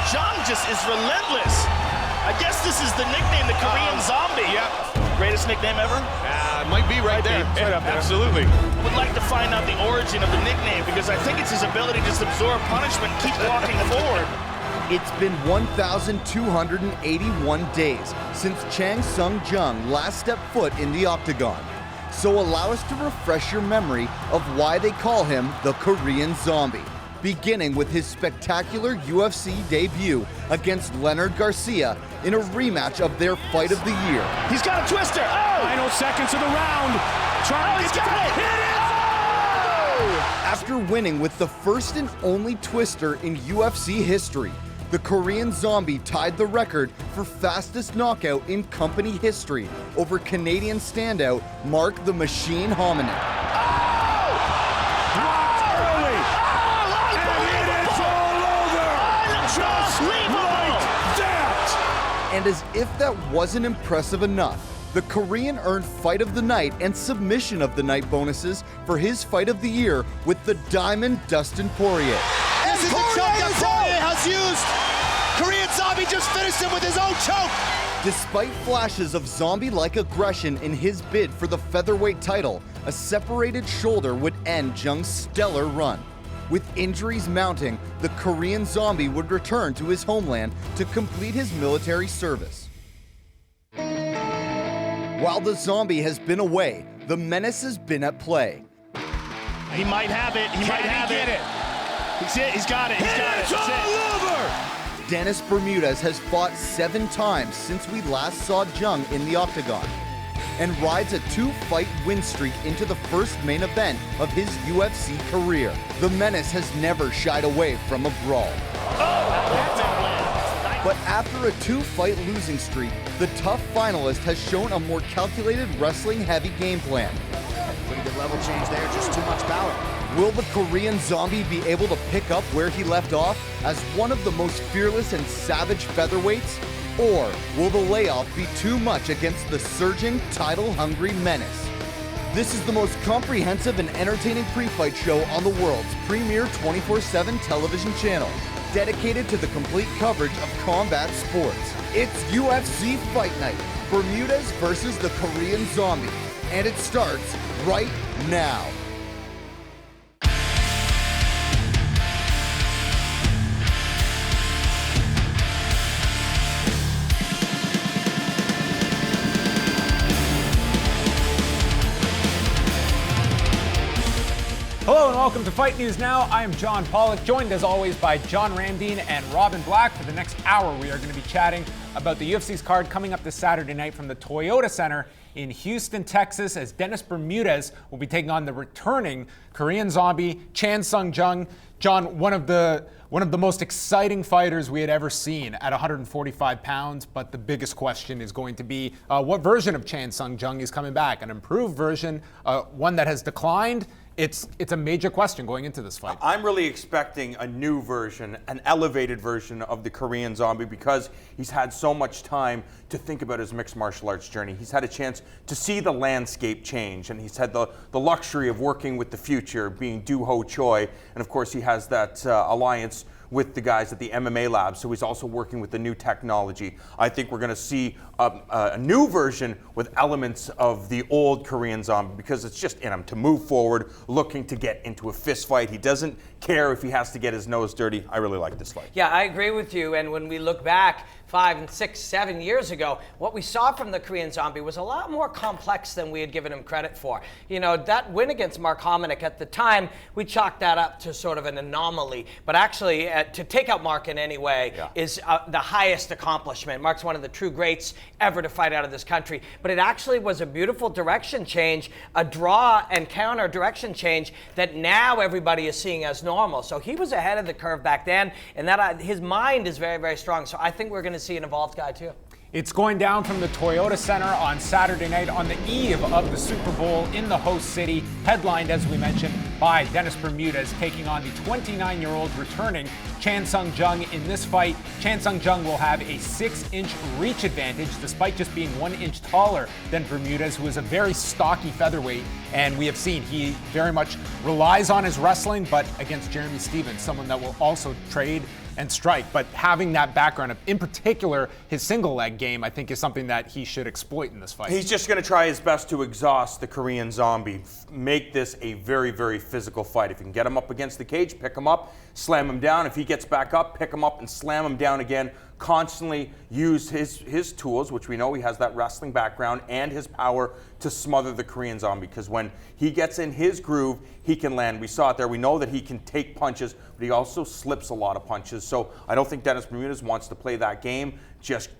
Jung just is relentless. I guess this is the nickname, the Korean Zombie. Yep. Greatest nickname ever? Might be right there. Right up there. Absolutely. I would like to find out the origin of the nickname because I think it's his ability to just absorb punishment and keep walking forward. It's been 1,281 days since Chang Sung Jung last stepped foot in the octagon. So allow us to refresh your memory of why they call him the Korean Zombie, beginning with his spectacular UFC debut against Leonard Garcia in a rematch of their fight of the year. He's got a twister. Oh! Final seconds of the round. He's got it! Hit it! After winning with the first and only twister in UFC history, the Korean Zombie tied the record for fastest knockout in company history over Canadian standout Mark the Machine Hominin. And as if that wasn't impressive enough, the Korean earned Fight of the Night and Submission of the Night bonuses for his Fight of the Year with the Diamond Dustin Poirier. This is the choke that Poirier has used. Korean Zombie just finished him with his own choke. Despite flashes of zombie-like aggression in his bid for the featherweight title, a separated shoulder would end Jung's stellar run. With injuries mounting, the Korean Zombie would return to his homeland to complete his military service. While the Zombie has been away, the Menace has been at play. He might have it. He might have it. He's got it. He's got it. It's all over! Dennis Bermudez has fought 7 times since we last saw Jung in the octagon, and rides a 2-fight win streak into the first main event of his UFC career. The Menace has never shied away from a brawl. But after a 2-fight losing streak, the tough finalist has shown a more calculated wrestling-heavy game plan. Pretty good level change there, just too much power. Will the Korean Zombie be able to pick up where he left off as one of the most fearless and savage featherweights? Or will the layoff be too much against the surging, title-hungry Menace? This is the most comprehensive and entertaining pre-fight show on the world's premier 24/7 television channel, dedicated to the complete coverage of combat sports. It's UFC Fight Night, Bermudez versus the Korean Zombie, and it starts right now. Hello and welcome to Fight News Now. I am John Pollock, joined as always by John Ramdeen and Robin Black. For the next hour, we are going to be chatting about the UFC's card coming up this Saturday night from the Toyota Center in Houston, Texas, as Dennis Bermudez will be taking on the returning Korean Zombie, Chan Sung Jung. John, one of the most exciting fighters we had ever seen at 145 pounds, but the biggest question is going to be what version of Chan Sung Jung is coming back? An improved version, one that has declined? It's a major question going into this fight. I'm really expecting a new version, an elevated version of the Korean Zombie, because he's had so much time to think about his mixed martial arts journey. He's had a chance to see the landscape change, and he's had the luxury of working with the future, being Do Ho Choi, and of course he has that alliance with the guys at the MMA lab, so he's also working with the new technology. I think we're going to see a new version with elements of the old Korean Zombie, because it's just in him to move forward, looking to get into a fist fight. He doesn't care if he has to get his nose dirty. I really like this fight. Yeah, I agree with you. And when we look back 5, 6, 7 years ago, what we saw from the Korean Zombie was a lot more complex than we had given him credit for. You know, that win against Mark Hominick at the time, we chalked that up to sort of an anomaly. But actually, to take out Mark in any way is the highest accomplishment. Mark's one of the true greats ever to fight out of this country. But it actually was a beautiful direction change, a draw and counter direction change that now everybody is seeing as normal. So he was ahead of the curve back then, and that his mind is very, very strong. So I think we're going to see an evolved guy too. It's going down from the Toyota Center on Saturday night on the eve of the Super Bowl in the host city, headlined, as we mentioned, by Dennis Bermudez taking on the 29-year-old returning Chan Sung Jung in this fight. Chan Sung Jung will have a 6-inch reach advantage despite just being 1 inch taller than Bermudez, who is a very stocky featherweight. And we have seen he very much relies on his wrestling, but against Jeremy Stevens, someone that will also trade and strike. But having that background, in particular his single leg game, I think is something that he should exploit in this fight. He's just going to try his best to exhaust the Korean Zombie, make this a very, very physical fight. If you can get him up against the cage, pick him up, slam him down. If he gets back up, pick him up and slam him down again. Constantly use his tools, which we know he has that wrestling background, and his power to smother the Korean Zombie, because when he gets in his groove, he can land. We saw it there. We know that he can take punches, but he also slips a lot of punches. So I don't think Dennis Bermudez wants to play that game. Just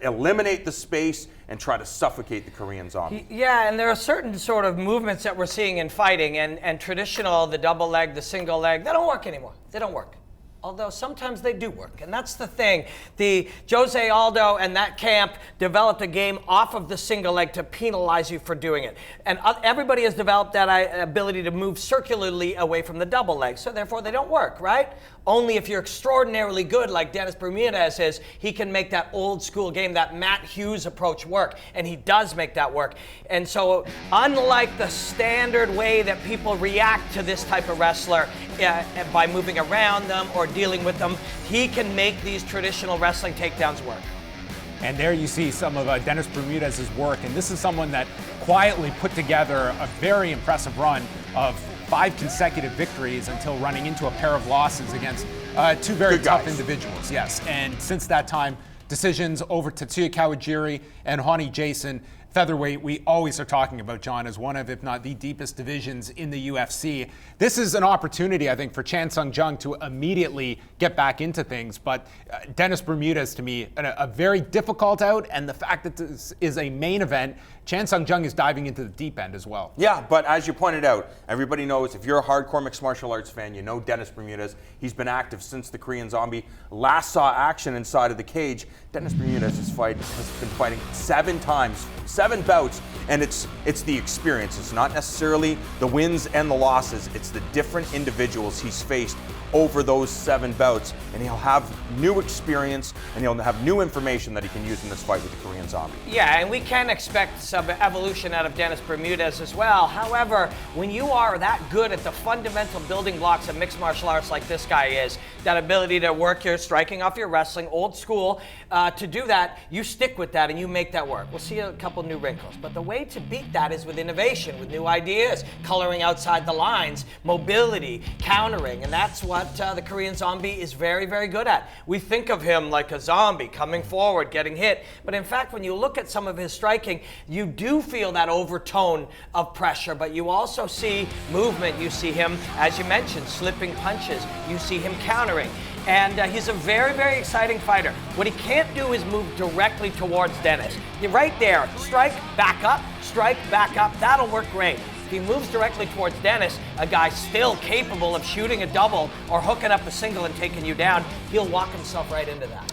eliminate the space and try to suffocate the Korean Zombie. Yeah, and there are certain sort of movements that we're seeing in fighting, and traditional, the double leg, the single leg, they don't work anymore. They don't work. Although sometimes they do work, and that's the thing. The Jose Aldo and that camp developed a game off of the single leg to penalize you for doing it. And everybody has developed that ability to move circularly away from the double leg, so therefore they don't work, right? Only if you're extraordinarily good, like Dennis Bermudez is, he can make that old school game, that Matt Hughes approach work, and he does make that work. And so unlike the standard way that people react to this type of wrestler by moving around them or dealing with them, he can make these traditional wrestling takedowns work. And there you see some of Dennis Bermudez's work, and this is someone that quietly put together a very impressive run of 5 consecutive victories until running into a pair of losses against two very tough individuals. Yes, and since that time, decisions over Tatsuya Kawajiri and Hani Jason. Featherweight, we always are talking about, John, as one of, if not the deepest divisions in the UFC. This is an opportunity, I think, for Chan Sung Jung to immediately get back into things. But Dennis Bermudez, to me, a very difficult out. And the fact that this is a main event, Chan Sung Jung is diving into the deep end as well. Yeah, but as you pointed out, everybody knows, if you're a hardcore mixed martial arts fan, you know Dennis Bermudez. He's been active since the Korean Zombie last saw action inside of the cage. Dennis Bermudez has been fighting 7 times, 7 bouts, and it's the experience. It's not necessarily the wins and the losses. It's the different individuals he's faced over those 7 bouts, and he'll have new experience and he'll have new information that he can use in this fight with the Korean Zombie. Yeah, and we can expect some evolution out of Dennis Bermudez as well. However, when you are that good at the fundamental building blocks of mixed martial arts like this guy is, that ability to work your striking off your wrestling, old school, to do that, you stick with that and you make that work. We'll see a couple new wrinkles, but the way to beat that is with innovation, with new ideas, coloring outside the lines, mobility, countering, and that's what the Korean Zombie is very, very good at. We think of him like a zombie coming forward, getting hit, but in fact, when you look at some of his striking, you do feel that overtone of pressure, but you also see movement. You see him, as you mentioned, slipping punches. You see him countering. And he's a very, very exciting fighter. What he can't do is move directly towards Dennis. You're right there, strike, back up, that'll work great. If he moves directly towards Dennis, a guy still capable of shooting a double or hooking up a single and taking you down, he'll walk himself right into that.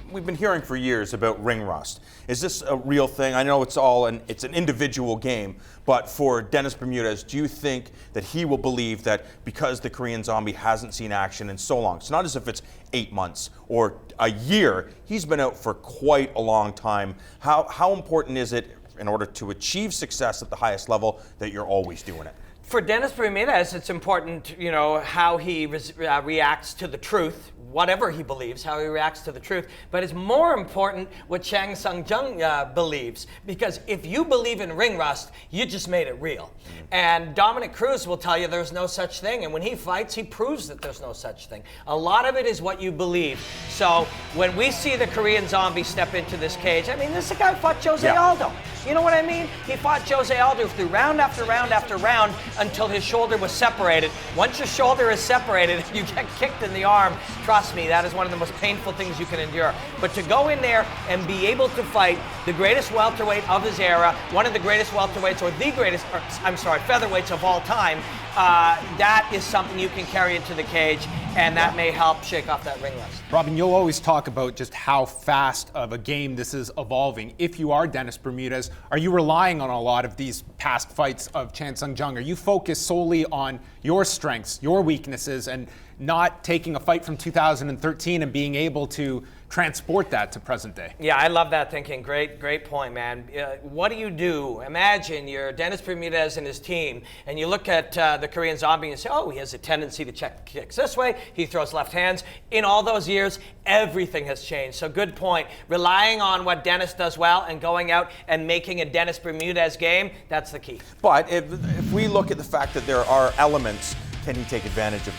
We've been hearing for years about ring rust. Is this a real thing? I know it's an individual game, but for Dennis Bermudez, do you think that he will believe that because the Korean Zombie hasn't seen action in so long, it's not as if it's 8 months or a year, he's been out for quite a long time. How important is it in order to achieve success at the highest level that you're always doing it? For Dennis Bermudez, it's important, how he reacts to the truth, whatever he believes, how he reacts to the truth. But it's more important what Chan Sung Jung believes. Because if you believe in ring rust, you just made it real. And Dominic Cruz will tell you there's no such thing. And when he fights, he proves that there's no such thing. A lot of it is what you believe. So when we see the Korean Zombie step into this cage, I mean, this guy fought Jose Aldo. You know what I mean? He fought Jose Aldo through round after round after round until his shoulder was separated. Once your shoulder is separated, you get kicked in the arm. Trust me, that is one of the most painful things you can endure. But to go in there and be able to fight the greatest welterweight of his era, one of the greatest welterweights, or the greatest, featherweights of all time, that is something you can carry into the cage, and that may help shake off that ring rust. Robin, you'll always talk about just how fast of a game this is evolving. If you are Dennis Bermudez, are you relying on a lot of these past fights of Chan Sung Jung? Are you focused solely on your strengths, your weaknesses, and not taking a fight from 2013 and being able to transport that to present day. Yeah, I love that thinking. Great point, man. What do you do? Imagine you're Dennis Bermudez and his team, and you look at the Korean Zombie and say, oh, he has a tendency to check kicks this way. He throws left hands. In all those years, everything has changed. So good point. Relying on what Dennis does well and going out and making a Dennis Bermudez game, that's the key. But if we look at the fact that there are elements, can he take advantage of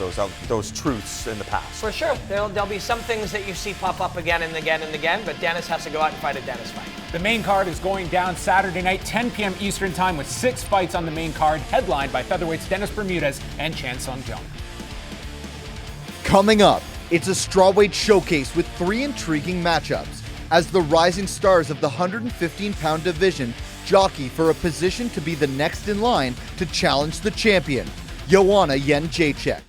those truths in the past? For sure. There'll be some things that you see pop up again and again and again, but Dennis has to go out and fight a Dennis fight. The main card is going down Saturday night, 10 p.m. Eastern time, with 6 fights on the main card, headlined by featherweights Dennis Bermudez and Chan Sung Jung. Coming up, it's a strawweight showcase with 3 intriguing matchups as the rising stars of the 115-pound division jockey for a position to be the next in line to challenge the champion, Joanna Jędrzejczyk.